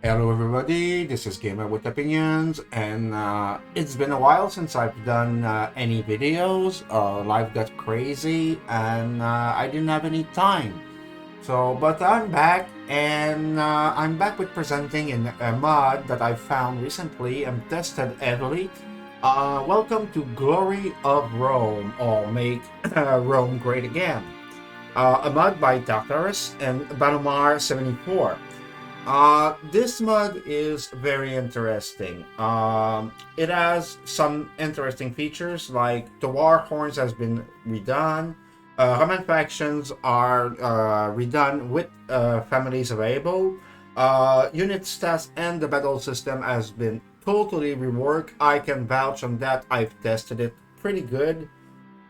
Hello everybody, this is Gamer with Opinions, and it's been a while since I've done any videos. Life got crazy and I didn't have any time. But I'm back, and I'm back with presenting in a mod that I found recently and tested heavily. Welcome to Glory of Rome, or Make Rome Great Again. A mod by Tartaros and Balomar74. This mug is very interesting. It has some interesting features, like the war horns has been redone. Roman factions are redone with families available. Unit stats and the battle system has been totally reworked. I can vouch on that. I've tested it pretty good.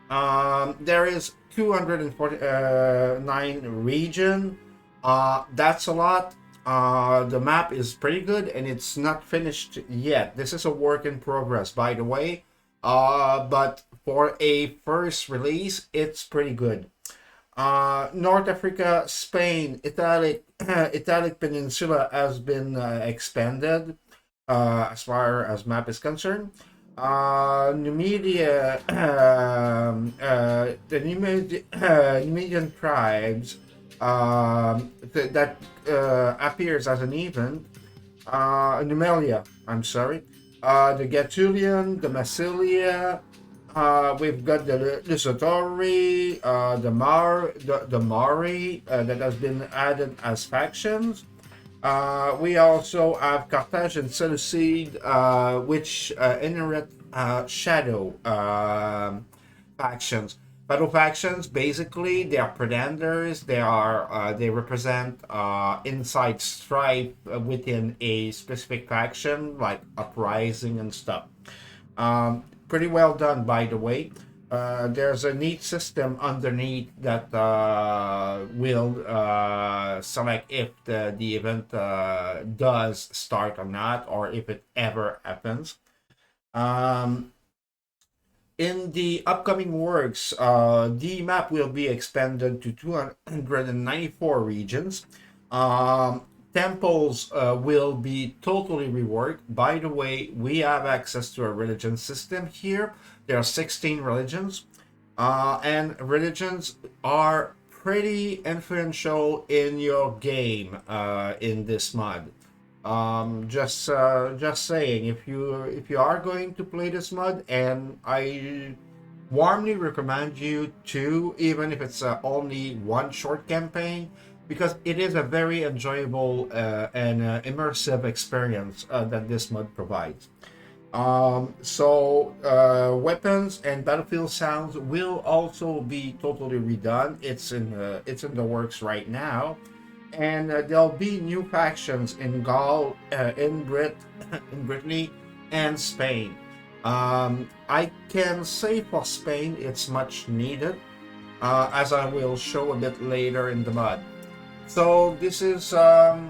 There is 249 region. That's a lot. The map is pretty good and it's not finished yet. This is a work in progress, by the way. But for a first release, it's pretty good. North Africa, Spain, Italic Peninsula has been expanded as far as map is concerned. Numidia, the Numidian tribes that appears as an event. Numelia, I'm sorry. The Gatulian, the Massilia. We've got the Lusatori, the Mari that has been added as factions. We also have Carthage and Seleucid, which inherit shadow factions. Battle factions, basically, they are pretenders. They represent inside strife within a specific faction, like uprising and stuff. Pretty well done, by the way. There's a neat system underneath that will select if the event does start or not, or if it ever happens. Um, in the upcoming works, the map will be expanded to 294 regions. Temples will be totally reworked. By the way, we have access to a religion system here. There are 16 religions, and religions are pretty influential in your game in this mod. Just saying, if you are going to play this mod, and I warmly recommend you to, even if it's only one short campaign, because it is a very enjoyable and immersive experience that this mod provides. Weapons and battlefield sounds will also be totally redone. It's in the works right now, and there'll be new factions in Gaul, in Brittany, and Spain. I can say for Spain, it's much needed, as I will show a bit later in the mod. So this is the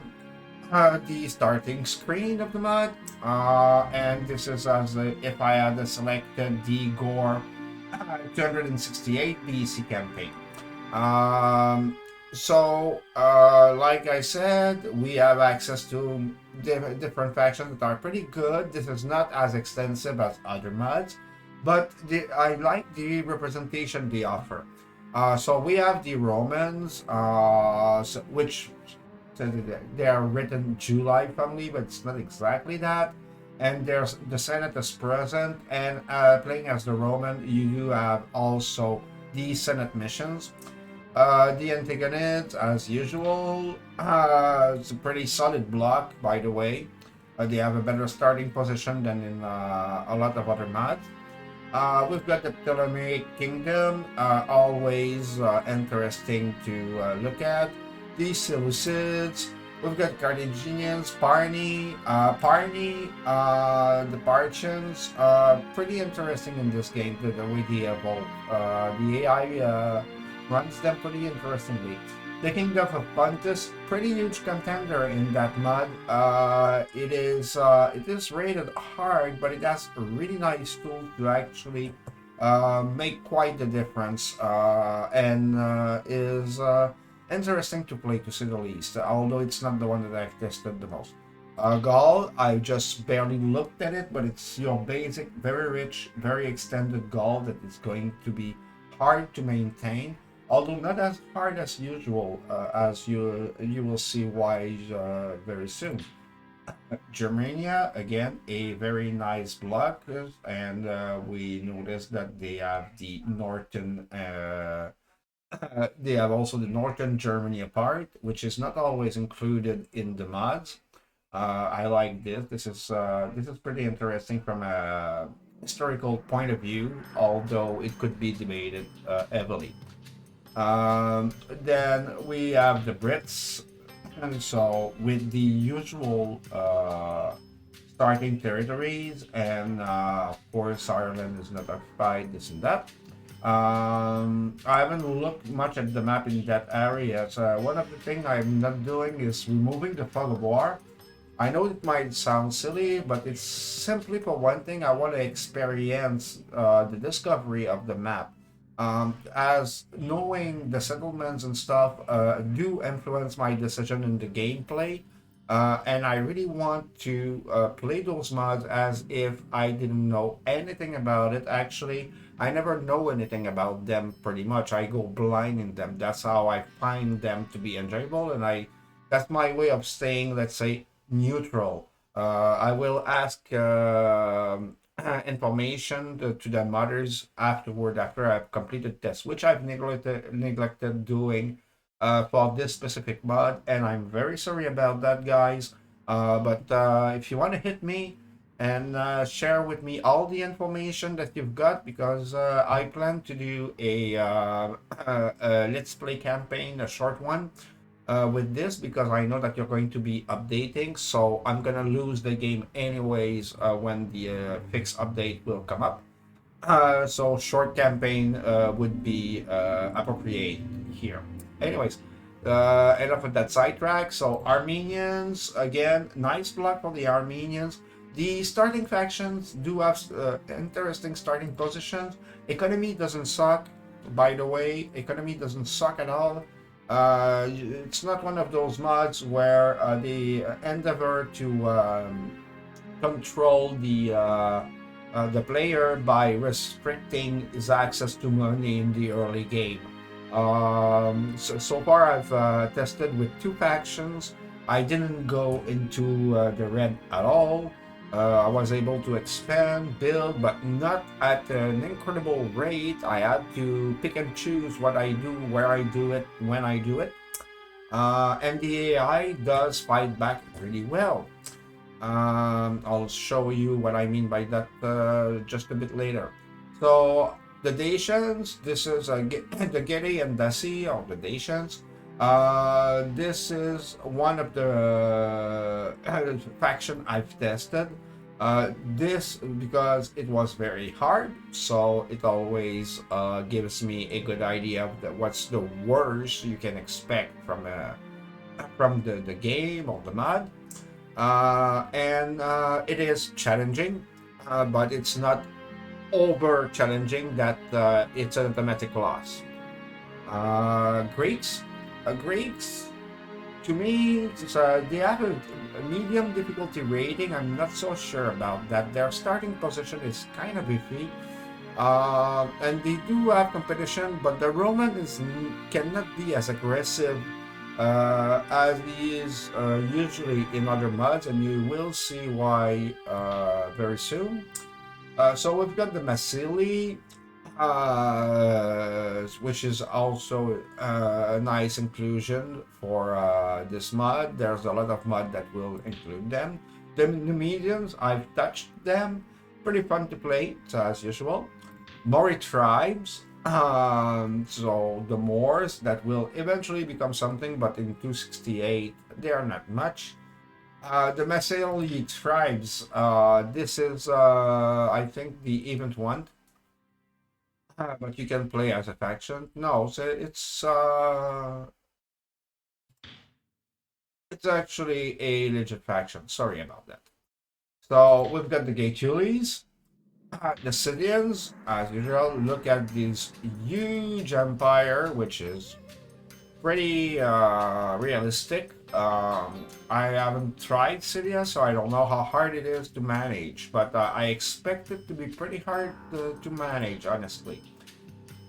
starting screen of the mod, and this is as if I had selected the Gore 268 BC campaign. Like I said, we have access to different factions that are pretty good. This is not as extensive as other mods, but I like the representation they offer. So we have the Romans, which they are written July family, but it's not exactly that. And there's the Senate is present, and playing as the Roman, you do have also the Senate missions. The Antagonists, as usual, it's a pretty solid block, by the way. They have a better starting position than in a lot of other mods. We've got the Ptolemaic Kingdom, always interesting to look at. The Seleucids, we've got Carthaginians, the Parthians, pretty interesting in this game, the way they evolve. The AI runs them pretty interestingly. The Kingdom of Pontus, pretty huge contender in that mod. It is rated hard, but it has a really nice tool to actually make quite the difference, and is interesting to play, to say the least. Although it's not the one that I've tested the most. Gaul, I just barely looked at it, but it's your basic, very rich, very extended Gaul that is going to be hard to maintain, although not as hard as usual, as you will see why very soon. Germania, again, a very nice block, and we notice that they have the northern. They have also the northern Germany apart, which is not always included in the mods. I like this. This is pretty interesting from a historical point of view, although it could be debated heavily. Then we have the Brits, and so with the usual starting territories, and of course Ireland is not occupied, this and that. I haven't looked much at the map in that area. So one of the things I'm not doing is removing the fog of war. I know it might sound silly, but it's simply for one thing, I want to experience the discovery of the map. As knowing the settlements and stuff do influence my decision in the gameplay, and I really want to play those mods as if I didn't know anything about it. Actually, I never know anything about them pretty much. I go blind in them. That's how I find them to be enjoyable, and that's my way of staying, let's say, neutral. I will ask information to the modders afterward after I've completed tests, which I've neglected doing for this specific mod, and I'm very sorry about that, guys. But if you want to hit me and share with me all the information that you've got, because I plan to do a let's play campaign, a short one, with this, because I know that you're going to be updating, so I'm gonna lose the game anyways when the fixed update will come up. So short campaign would be appropriate here. Anyways, enough of that sidetrack. So Armenians, again, nice block for the Armenians. The starting factions do have interesting starting positions. Economy doesn't suck, by the way. Economy doesn't suck at all. It's not one of those mods where they endeavor to control the player by restricting his access to money in the early game. So far, I've tested with two factions. I didn't go into the red at all. I was able to expand, build, but not at an incredible rate. I had to pick and choose what I do, where I do it, when I do it. And the AI does fight back really well. I'll show you what I mean by that just a bit later. So the Dacians, this is the Gedi and Dasi, or the Dacians. This is one of the faction I've tested. This because it was very hard, so it always gives me a good idea of what's the worst you can expect from the game or the mod. And it is challenging, but it's not over challenging that it's an automatic loss. Greeks. Greeks, to me, they have a medium difficulty rating. I'm not so sure about that. Their starting position is kind of iffy. And they do have competition, but the Roman cannot be as aggressive as he is usually in other mods, and you will see why very soon. So we've got the Massili, which is also a nice inclusion for this mod. There's a lot of mod that will include them. The Numidians, I've touched them. Pretty fun to play, as usual. Mori tribes, so the Moors that will eventually become something, but in 268 they are not much. The Messianic Tribes, this is I think the event one. But you can play as a faction. No, so it's actually a legit faction. Sorry about that. So we've got the Gaetulis, the Scythians, as usual. Look at this huge empire, which is pretty realistic. I haven't tried Cydia, so I don't know how hard it is to manage, but I expect it to be pretty hard to manage, honestly.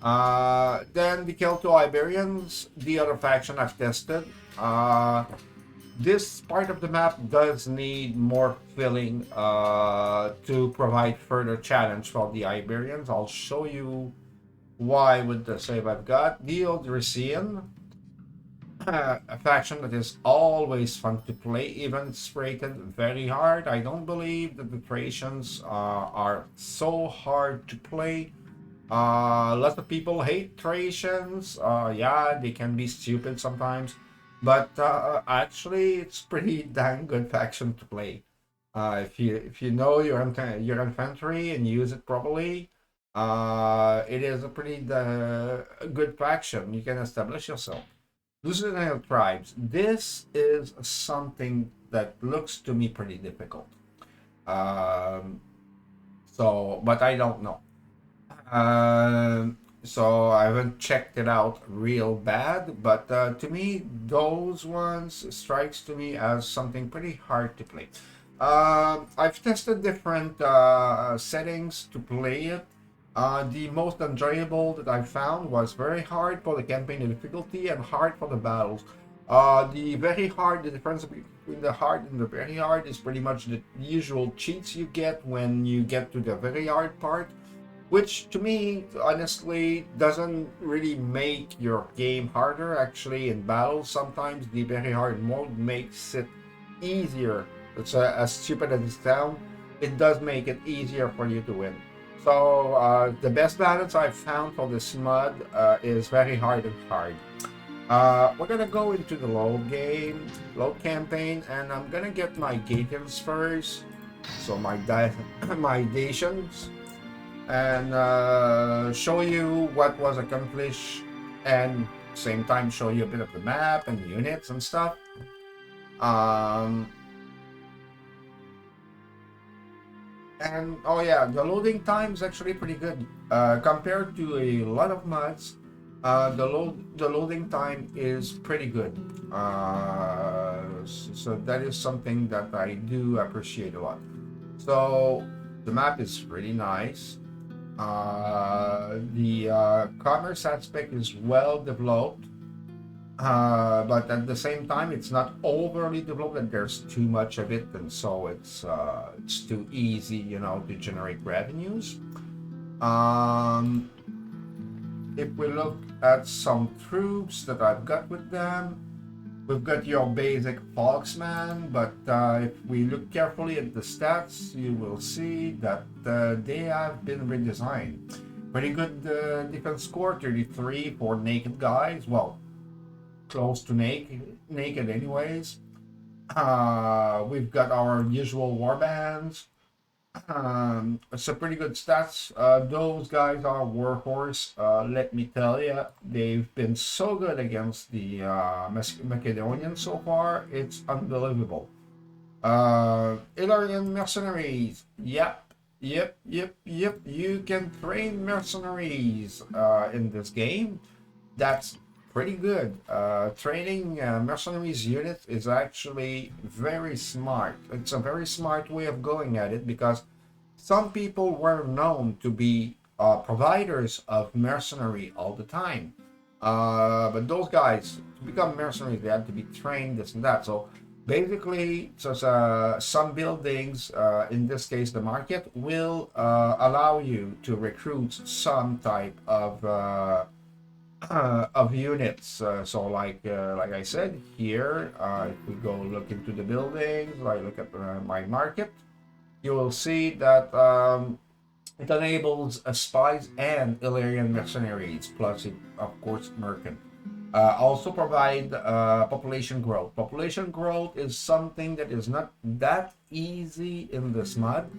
Then the Kelto Iberians, the other faction I've tested. This part of the map does need more filling to provide further challenge for the Iberians. I'll show you why with the save I've got. The Odrysian, a faction that is always fun to play, even it's rated very hard. I don't believe that the Thracians are so hard to play. Lots of people hate Thracians. Yeah, they can be stupid sometimes, but actually, it's pretty dang good faction to play. If you know your infantry and use it properly, it is a pretty good faction. You can establish yourself. Messianic Tribes. This is something that looks to me pretty difficult. Um, but I don't know. So I haven't checked it out real bad, but to me, those ones strikes to me as something pretty hard to play. I've tested different settings to play it. The most enjoyable that I found was very hard for the campaign difficulty and hard for the battles. The difference between the hard and the very hard is pretty much the usual cheats you get when you get to the very hard part, which to me, honestly, doesn't really make your game harder. Actually, in battles, sometimes the very hard mode makes it easier. It's as stupid as it sounds, it does make it easier for you to win. So the best balance I've found for this mod is very hard and hard. We're gonna go into the load campaign, and I'm gonna get my Gatans first. So my my Dacians, and show you what was accomplished, and same time show you a bit of the map and units and stuff. And oh yeah, the loading time is actually pretty good compared to a lot of mods. The loading time is pretty good. So that is something that I do appreciate a lot. So the map is really nice. The commerce aspect is well developed. But at the same time, it's not overly developed and there's too much of it, and so it's too easy, to generate revenues. If we look at some troops that I've got with them, we've got your basic Foxman, but if we look carefully at the stats, you will see that they have been redesigned. Pretty good defense score, 33 for naked guys. Well, close to naked anyways. We've got our usual warbands. It's a pretty good stats. Those guys are warhorse. Let me tell you, they've been so good against the Macedonians so far. It's unbelievable. Iberian Mercenaries. Yep. You can train mercenaries in this game. That's pretty good. Training mercenaries unit is actually very smart. It's a very smart way of going at it, because some people were known to be providers of mercenary all the time. But those guys, to become mercenaries, they had to be trained, this and that. So basically, some buildings, in this case the market, will allow you to recruit some type of units. So like I said here, if we go look into the buildings, I look at my market, you will see that it enables spies and Illyrian mercenaries, plus it, of course, merchant. Also provide population growth. Population growth is something that is not that easy in this mod.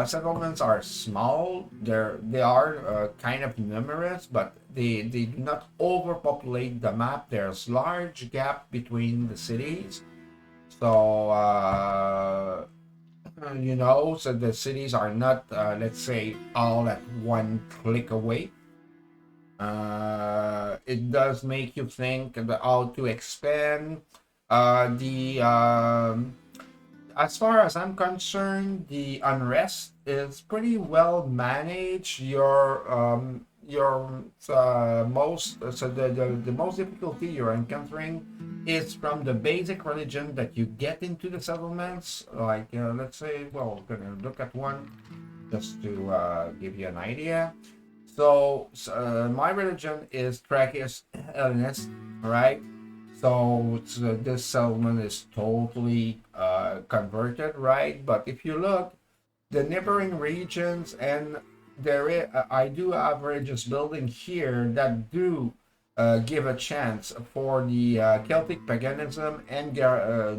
Settlements are small. They are kind of numerous, but they do not overpopulate the map. There's large gap between the cities. So so the cities are not, let's say, all at one click away. It does make you think about how to expand. The As far as I'm concerned, the unrest is pretty well managed. Your most so the most difficulty you're encountering is from the basic religion that you get into the settlements. Like let's say, well, we're gonna look at one just to give you an idea. So, my religion is Tracheus Hellenist, right? So this settlement is totally converted, right? But if you look, the neighboring regions, and I do have religious building here that do give a chance for the Celtic paganism and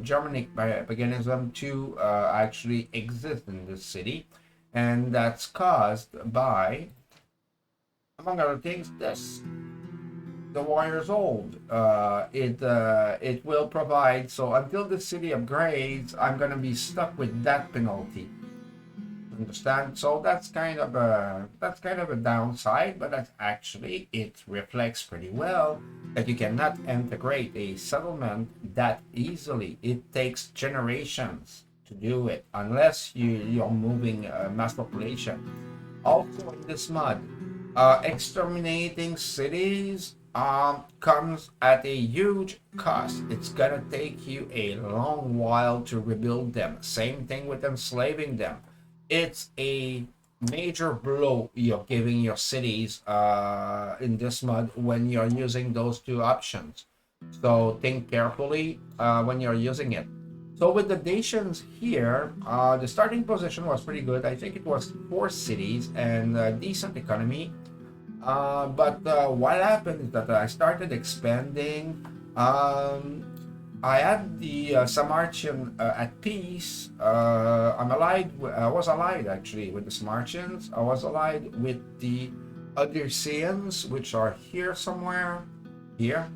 Germanic paganism to actually exist in this city, and that's caused by, among other things, this the wire's old. It will provide, so until the city upgrades, I'm gonna be stuck with that penalty. Understand? So that's kind of a downside, but that's actually, it reflects pretty well that you cannot integrate a settlement that easily. It takes generations to do it unless you're moving mass population. Also in this mod, exterminating cities comes at a huge cost. It's gonna take you a long while to rebuild them. Same thing with enslaving them. It's a major blow you're giving your cities in this mod when you're using those two options. So think carefully when you're using it. So with the Dacians here, the starting position was pretty good. I think it was 4 cities and a decent economy. But what happened is that I started expanding. I had the Sarmatian at peace. I was allied actually with the Sarmatians. I was allied with the Odysseans, which are here somewhere, here,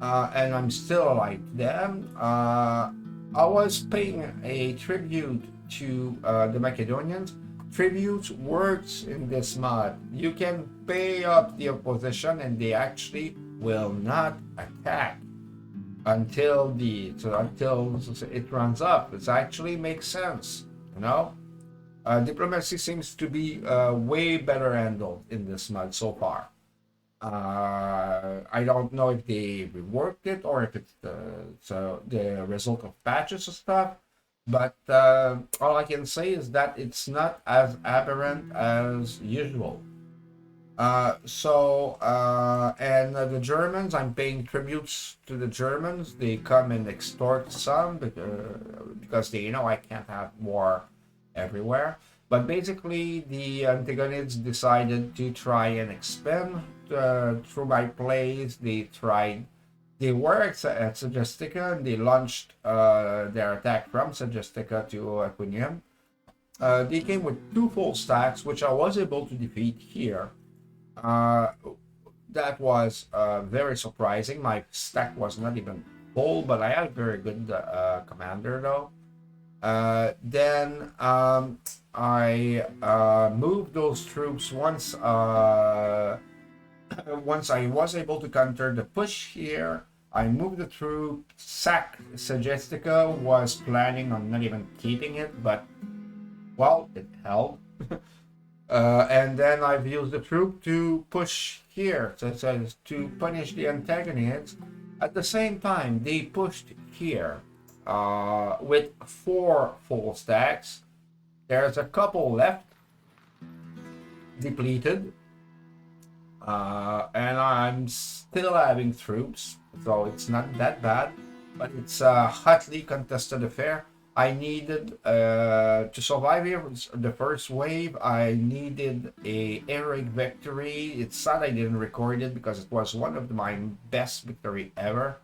and I'm still allied to them. I was paying a tribute to the Macedonians. Tribute works in this mod. You can pay up the opposition and they actually will not attack until it runs up. It actually makes sense, you know. Diplomacy seems to be way better handled in this mod so far. I don't know if they reworked it or if it's the result of patches and stuff. But all I can say is that it's not as aberrant as usual. And the Germans, I'm paying tributes to the Germans. They come and extort some because they know I can't have war everywhere. But basically, the Antagonists decided to try and expand through my place. They were at Segestica and they launched their attack from Segestica to Aquinium. They came with 2 full stacks, which I was able to defeat here. That was very surprising. My stack was not even full, but I had a very good commander though. Then I moved those troops once once I was able to counter the push here. I moved the troop, sacked Segestica, was planning on not even keeping it, but well, it held. And then I've used the troop to push here, so to punish the antagonists. At the same time, they pushed here with 4 full stacks. There's a couple left, depleted, and I'm still having troops, so it's not that bad, but it's a hotly contested affair. I needed to survive here the first wave. I needed a heroic victory. It's sad I didn't record it because it was one of my best victory ever.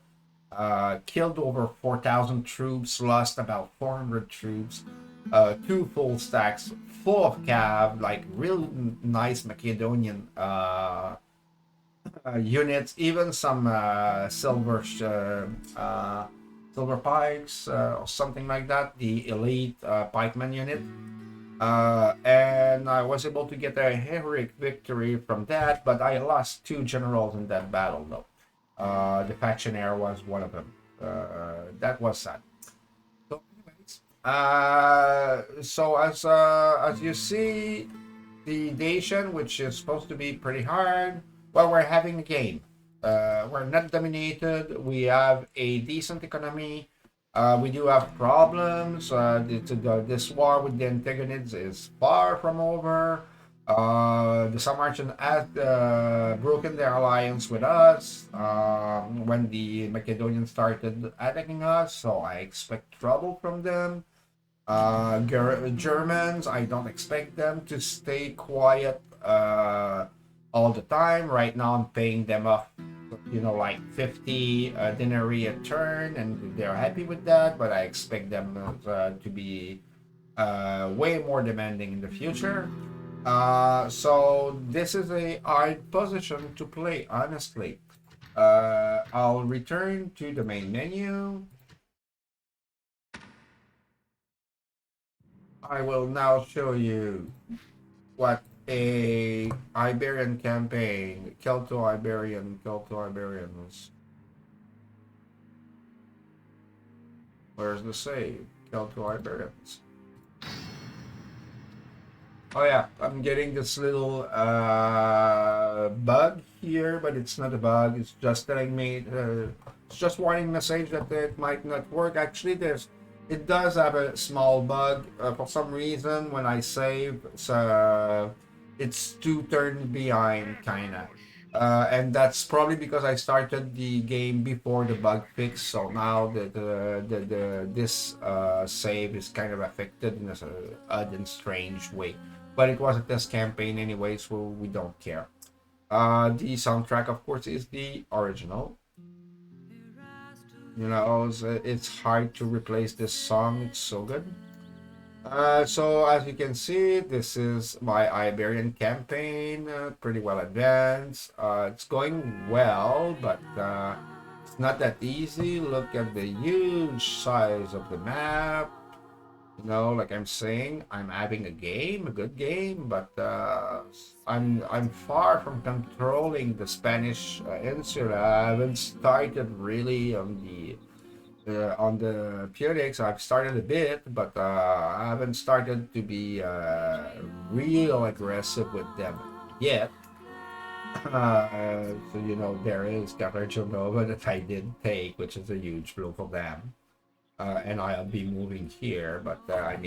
Killed over 4,000 troops, lost about 400 troops, 2 full stacks full of cav, like real nice Macedonian units, even some silver pikes or something like that, the elite pikeman unit. And I was able to get a heroic victory from that, but I lost 2 generals in that battle though. The factionaire was one of them. That was sad. So, anyways, so as you see, the nation, which is supposed to be pretty hard, well, we're having a game. We're not dominated. We have a decent economy. We do have problems. This war with the Antagonists is far from over. The Sarmatians has broken their alliance with us when the Macedonians started attacking us, so I expect trouble from them. Germans, I don't expect them to stay quiet all the time. Right now, I'm paying them off, like 50 denarii a turn, and they're happy with that. But I expect them to be way more demanding in the future. So this is a hard position to play, honestly. I'll return to the main menu. I will now show you what a Iberian campaign, Celto-Iberians. Where's the save? Celto-Iberians. Oh yeah, I'm getting this little bug here, but it's not a bug. It's just telling me, it's just warning message that it might not work. Actually, it does have a small bug for some reason. When I save, it's 2 turns behind, kinda. And that's probably because I started the game before the bug fix. So now this save is kind of affected in an odd and strange way. But it was a test campaign anyway, so we don't care. The soundtrack, of course, is the original. It's hard to replace this song. It's so good. So as you can see, this is my Iberian campaign, pretty well advanced. It's going well, but it's not that easy. Look at the huge size of the map. Like I'm saying, I'm having a good game, but I'm far from controlling the Spanish insula. I haven't started really on the Punics. I've started a bit, but I haven't started to be real aggressive with them yet. So there is Caparchonova that I did take, which is a huge blow for them. And I'll be moving here, but I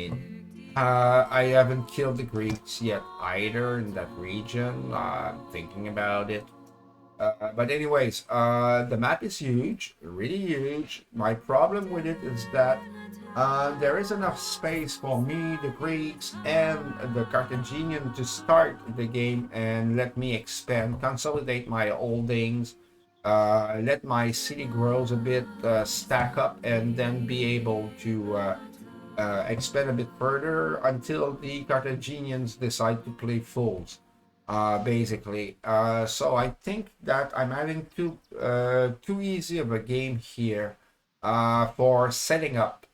haven't killed the Greeks yet either in that region. I'm thinking about it. But anyways, the map is huge, really huge. My problem with it is that there is enough space for me, the Greeks, and the Carthaginian to start the game and let me expand, consolidate my holdings, let my city grows a bit, stack up, and then be able to expand a bit further until the Carthaginians decide to play fools, basically. So I think that I'm having too easy of a game here for setting up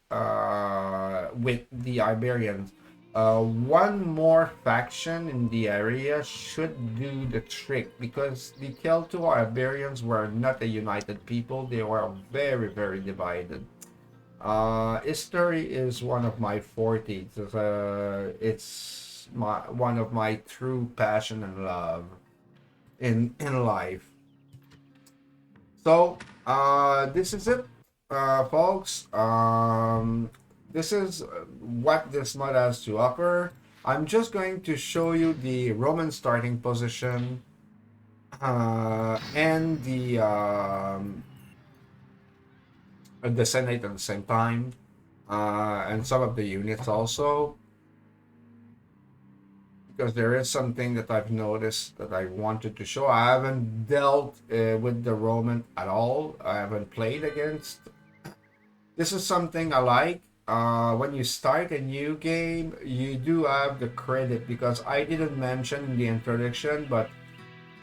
with the Iberians. One more faction in the area should do the trick, because the Celto-Iberians were not a united people. They were very, very divided. History is one of my fortes. It's one of my true passion and love in life. So this is it, folks. This is what this mod has to offer. I'm just going to show you the Roman starting position and the Senate at the same time, and some of the units also, because there is something that I've noticed that I wanted to show. I haven't dealt with the Roman at all. I haven't played against. This is something I like. When you start a new game, you do have the credit, because I didn't mention in the introduction, but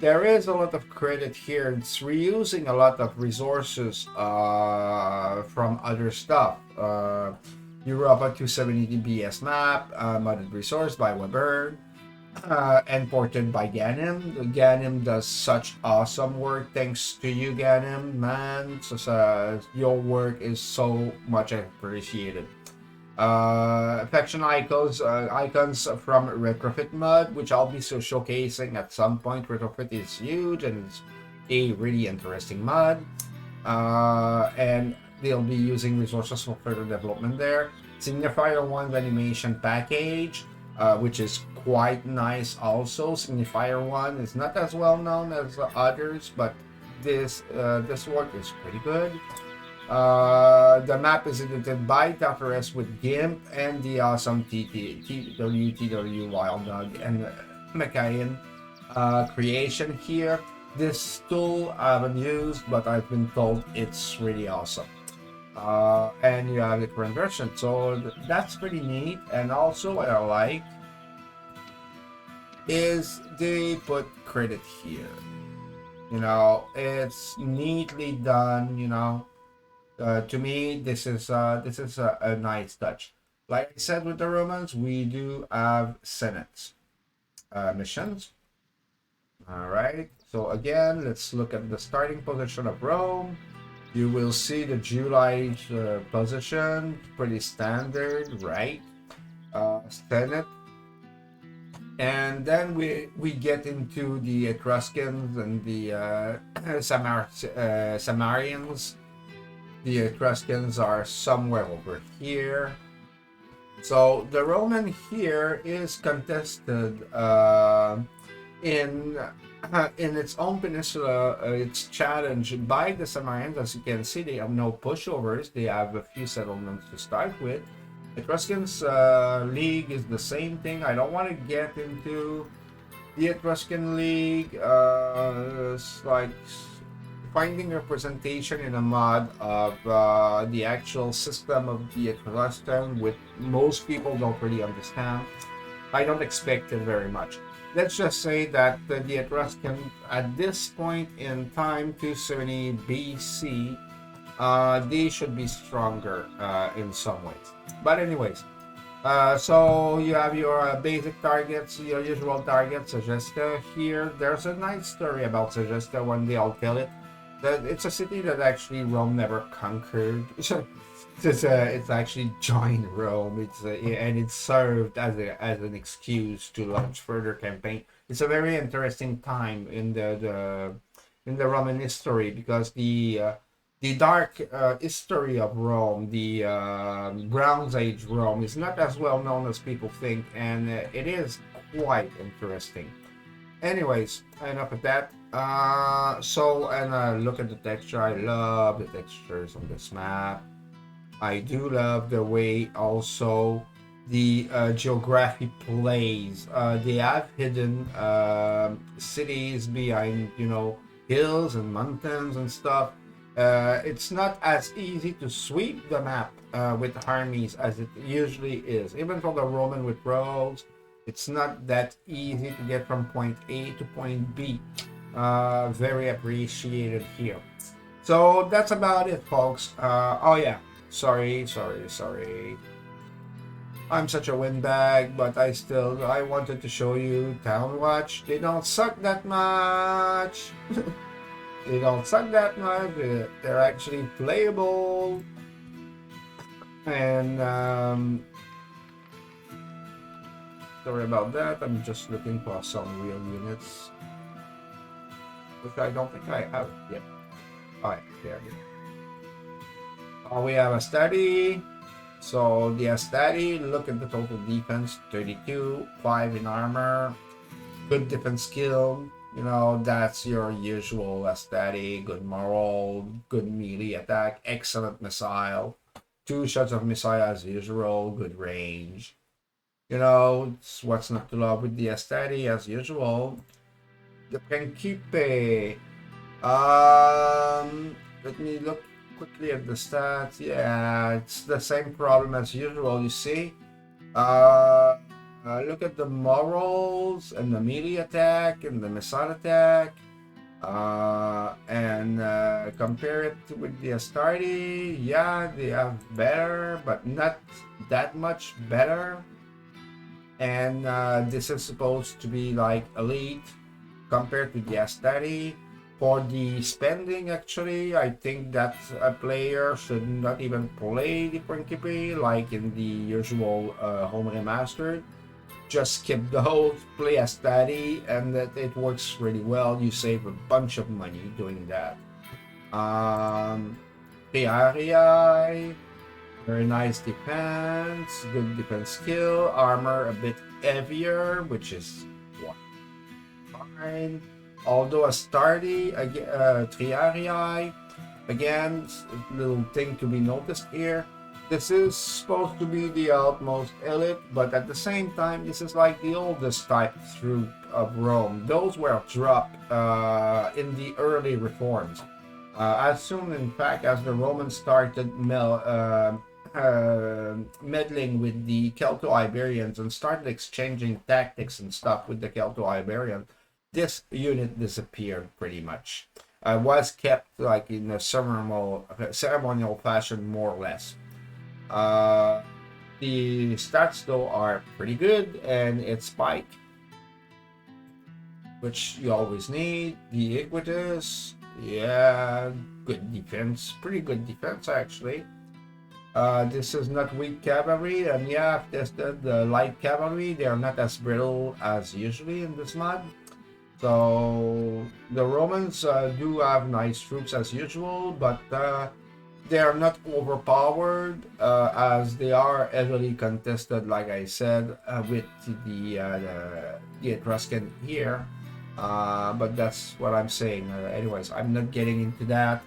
there is a lot of credit here. It's reusing a lot of resources from other stuff. Europa 270 BS map, modded resource by Weber. and ported by Ganem. Ganem does such awesome work. Thanks to you, Ganem, man. Your work is so much appreciated. Faction icons from Retrofit Mud, which I'll be showcasing at some point. Retrofit is huge and it's a really interesting mod. And they'll be using resources for further development there. Signifier 1's animation package, which is quite nice also. Signifier 1 is not as well known as the others, but this work is pretty good. The map is edited by Tartaros with GIMP and the awesome TW Wild Dog and Macayan creation here. This tool I haven't used, but I've been told it's really awesome. And you have the current version, so that's pretty neat. And also what I like is they put credit here. You know, it's neatly done. You know, to me, this is a nice touch. Like I said with the Romans, we do have Senate missions. All right. So again, let's look at the starting position of Rome. You will see the July position, pretty standard, right? Senate. And then we get into the Etruscans and the Samarians. The Etruscans are somewhere over here. So the Roman here is contested in its own peninsula. It's challenged by the Samarians. As you can see, they have no pushovers. They have a few settlements to start with. Etruscans League is the same thing. I don't want to get into the Etruscan League. It's like finding representation in a mod of the actual system of the Etruscan, which most people don't really understand. I don't expect it very much. Let's just say that the Etruscan, at this point in time, 270 BC, they should be stronger in some ways. But anyways, so you have your basic targets, your usual target, Segesta here. There's a nice story about Segesta. One day I'll tell it. It's a city that actually Rome never conquered. It's actually joined Rome. And it's served as an excuse to launch further campaign. It's a very interesting time in the Roman history, because the dark history of Rome, the Bronze Age Rome, is not as well known as people think, and it is quite interesting. Anyways, enough of that. Look at the texture. I love the textures on this map. I do love the way also the geography plays. They have hidden cities behind, you know, hills and mountains and stuff. It's not as easy to sweep the map with armies as it usually is. Even for the Roman with roads, it's not that easy to get from point A to point B. Very appreciated here. So that's about it, folks. Oh yeah, sorry. I'm such a windbag, but I wanted to show you Town Watch. They don't suck that much. They don't suck that much. They're actually playable. And sorry about that. I'm just looking for some real units, which I don't think I have yet. Alright, there we go. We have a study. So the Astati, look at the total defense, 32, 5 in armor, good defense skill. You know, that's your usual Astati, good moral, good melee attack, excellent missile, 2 shots of missile as usual, good range. You know, it's what's not to love with the Astati as usual. The Principe, let me look quickly at the stats. Yeah, it's the same problem as usual, you see. Look at the morals and the melee attack and the missile attack, and compare it with the Astarte. Yeah, they have better, but not that much better. and this is supposed to be like elite compared to the aesthetic. For the spending, actually, I think that a player should not even play the Principe like in the usual home remastered. Just skip those, play a study, and that it works really well. You save a bunch of money doing that. The area, very nice defense, good defense skill, armor a bit heavier, which is fine. Although a sturdy triarii, again, little thing to be noticed here. This is supposed to be the utmost elite, but at the same time, this is like the oldest type troop of Rome. Those were dropped in the early reforms. As soon, in fact, as the Romans started meddling with the Celto-Iberians and started exchanging tactics and stuff with the Celto-Iberians, this unit disappeared pretty much. Was kept like in a ceremonial fashion, more or less. The stats though are pretty good, and it's spike, which you always need. The Equitus, yeah, good defense, pretty good defense actually. This is not weak cavalry, and yeah, I've tested the light cavalry. They are not as brittle as usually in this mod. So the Romans do have nice troops as usual, but they are not overpowered as they are heavily contested, like I said, with the Etruscan here. But that's what I'm saying. Anyways, I'm not getting into that.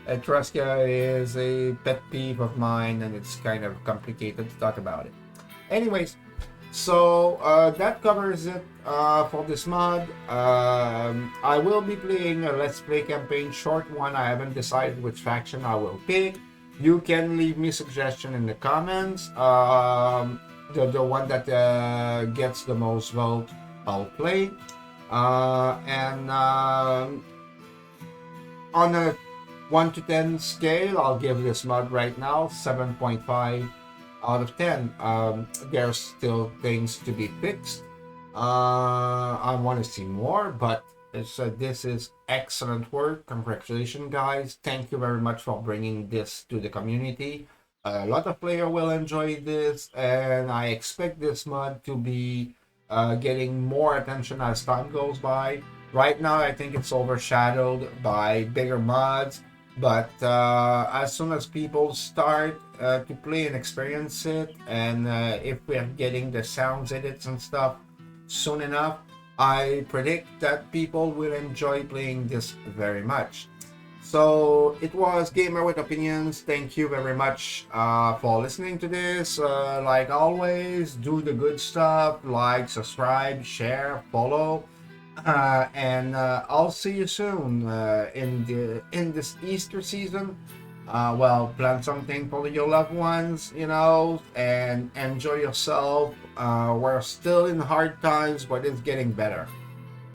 Etrusca is a pet peeve of mine, and it's kind of complicated to talk about it. Anyways, so that covers it for this mod. I will be playing a Let's Play campaign, short one. I haven't decided which faction I will pick. You can leave me suggestion in the comments. The one that gets the most vote, I'll play. And on a 1 to 10 scale, I'll give this mod right now 7.5 out of 10. There's still things to be fixed. I want to see more, but this is excellent work. Congratulations, guys. Thank you very much for bringing this to the community. A lot of players will enjoy this, and I expect this mod to be getting more attention as time goes by. Right now, I think it's overshadowed by bigger mods, but as soon as people start to play and experience it, and if we're getting the sounds edits and stuff soon enough, I predict that people will enjoy playing this very much. So it was Gamer with Opinions. Thank you very much for listening to this. Like always, do the good stuff, like, subscribe, share, follow. And I'll see you soon in this Easter season. Well, plan something for your loved ones, you know, and enjoy yourself. We're still in hard times, but it's getting better.